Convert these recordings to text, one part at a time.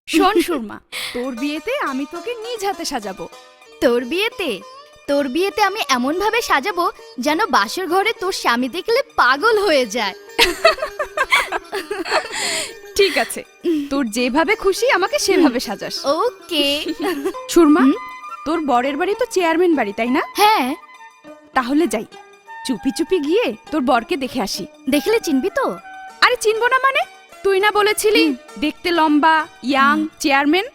শোন সুরমা, তোর বিয়েতে আমি তোকে নিজ হাতে সাজাবো। তোর বিয়েতে আমি এমন ভাবে সাজাবো যেন বাসর ঘরে তোর স্বামী দেখলে পাগল হয়ে যায়। ঠিক আছে, তোর যেভাবে খুশি আমাকে সেভাবে সাজাস। ওকে। সুরমা, তোর বরের বাড়ি তো চেয়ারম্যান বাড়ি, তাই না? হ্যাঁ। তাহলে যাই, চুপি চুপি গিয়ে তোর বরকে দেখে আসি। দেখলে চিনবি তো? আরে চিনবো না মানে? তুই না বলেছিলি দেখতে লম্বা, ইয়াং, চেয়ারম্যান?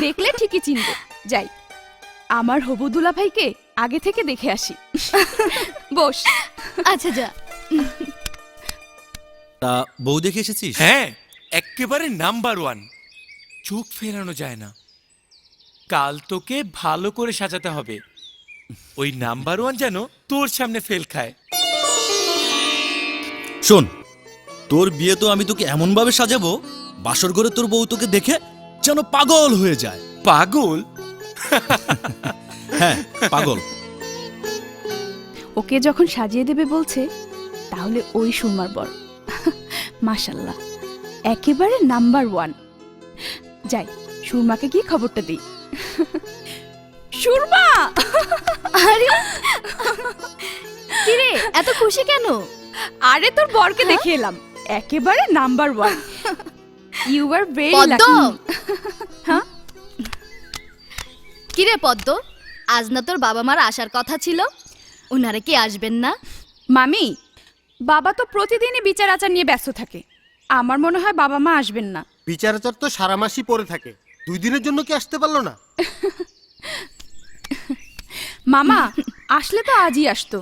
দেখলে ঠিকই চিনবো। যাই, আমার হবু দুলা ভাইকে আগে থেকে দেখে আসি। বস। আচ্ছা যা। তা বউ দেখে এসেছিস? হ্যাঁ, একেবারে নাম্বার 1, চোখ ফেরানো যায় না। কাল তোকে ভালো করে সাজাতে হবে, ওই নাম্বার 1 যেন তোর সামনে ফেল খায়। শোন, তোর বিয়ে তো আমি তোকে এমন ভাবে সাজাবো, বাসর ঘরে তোর বউ তোকে দেখে যেন পাগল হয়ে যায়। পাগল? হ্যাঁ, পাগল। ওকে যখন সাজিয়ে দেবে বলছে, তাহলে ওই সুরমার বর। মাশাল্লাহ, একেবারে নাম্বার 1। যাই, সুরমাকে গিয়ে খবরটা দিই। সুরমা! আরে কিরে, এত খুশি কেন? আরে তোর বরকে দেখে এলাম, একেবারে নাম্বার 1। ইউ আর ভেরি পদ্ম! লাকি। হ্যাঁ? কিরে পদ্ম, আজ না তোর বাবা মার আসার কথা ছিল? উনারা কি আসবেন না? মামি, বাবা তো প্রতিদিনই বিচার আচার নিয়ে ব্যস্ত থাকে। আমার মনে হয় বাবা মা আসবেন না। বিচারাচার তো সারা মাসই পড়ে থাকে, 2 দিনের জন্য কি আসতে পারলো না? মামা আসলে তো আজই আসতো,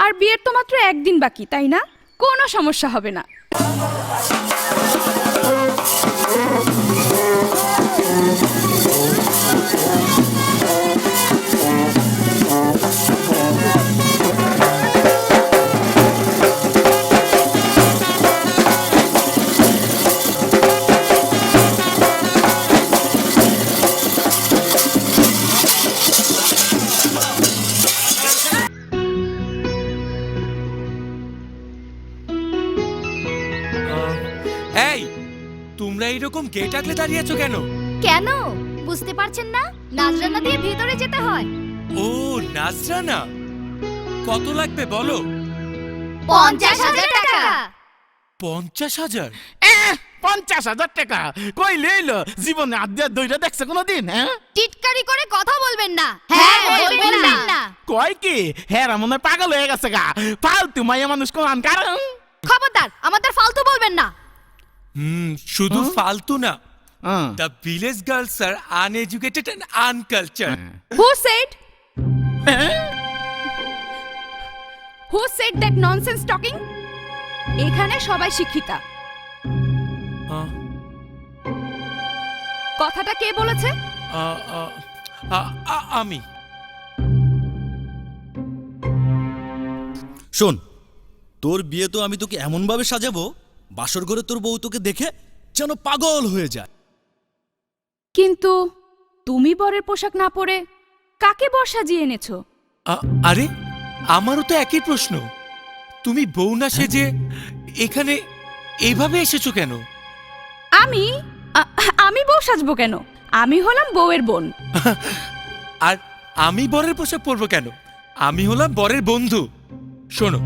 আর বিয়ের তো মাত্র 1 দিন বাকি, তাই না? কোনো সমস্যা হবে না। এই, তোমরা এইরকম গেট আগলে দাঁড়িয়ে আছো কেন? কেন বুঝতে পারছেন না? নাজরানা দিয়ে ভিতরে যেতে হয়। ও নাজরানা, কত লাগবে বলো? 50,000 টাকা। 50,000? 50,000 টাকা কই লইলো? জীবনে আদ্যা দইটা দেখছে কোনোদিন? হ্যাঁ, টিটকারি করে কথা বলবেন না। হ্যাঁ বলবেন না। কয় কি হ্যাঁ মনে হয় পাগল হয়ে গেছে গা। ফালতু মাইয়া মানুষ কোন কারণ? খবরদার, আমাদের ফালতু বলবেন না। শুধু ফালতু না, হ্যাঁ। the village girls are uneducated and uncultured. Who said? Who said that nonsense talking? এখানে সবাই শিক্ষিতা। আহ, কথাটা কে বলেছে? আ- আ- আ- আ- আমি। শোন, তোর বিয়ে তো আমি তোকে এমন ভাবে সাজাবো, বাসর ঘরে তোর বউ তোকে দেখে যেন পাগল হয়ে যায়। কিন্তু তুমি বরের পোশাক না পরে কাকে বর সাজিয়ে এনেছো? আরে, আমারও তো একই প্রশ্ন। তুমি বউ না সেজে এখানে এইভাবে এসেছো কেন? আমি বউ সাজবো কেন? আমি হলাম বউয়ের বোন। আর আমি বরের পোশাক পরবো কেন? আমি হলাম বরের বন্ধু। শোনো,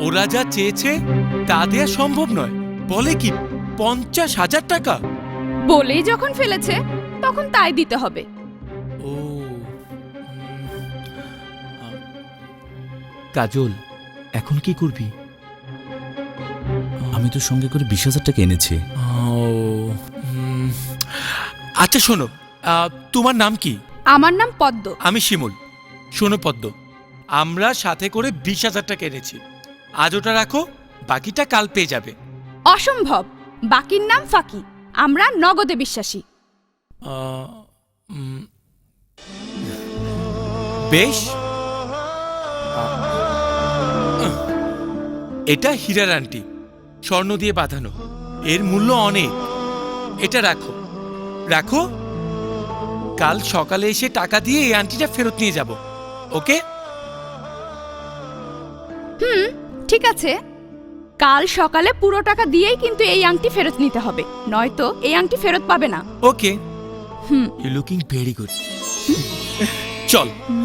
ওরা যা চেয়েছে তা দেয়া সম্ভব নয়। বলে কি 50,000 টাকা? বলেই যখন ফেলেছে তখন তাই দিতে হবে। ও, কাজল, এখন কি করবি? আমি তো সঙ্গে করে 20,000 টাকা এনেছি। আচ্ছা শোনো, তোমার নাম কি? আমার নাম পদ্ম। আমি শিমুল। শোনো পদ্ম, আমরা সাথে করে 20,000 টাকা এনেছি। আজ ওটা রাখো, বাকিটা কাল পেয়ে যাবে। অসম্ভব, বাকির নাম ফাঁকি। আমরা নগদে বিশ্বাসী। বেশ, এটা হীরার আংটি, স্বর্ণ দিয়ে বাঁধানো। এর মূল্য অনেক। এটা রাখো রাখো, কাল সকালে এসে টাকা দিয়ে এই আংটিটা ফেরত নিয়ে যাব। ওকে? ঠিক আছে, কাল সকালে পুরো টাকা দিয়েই কিন্তু এই আংটি ফেরত নিতে হবে, নয়তো এই আংটি ফেরত পাবে না। ওকে, ইউ লুকিং ভেরি গুড। চল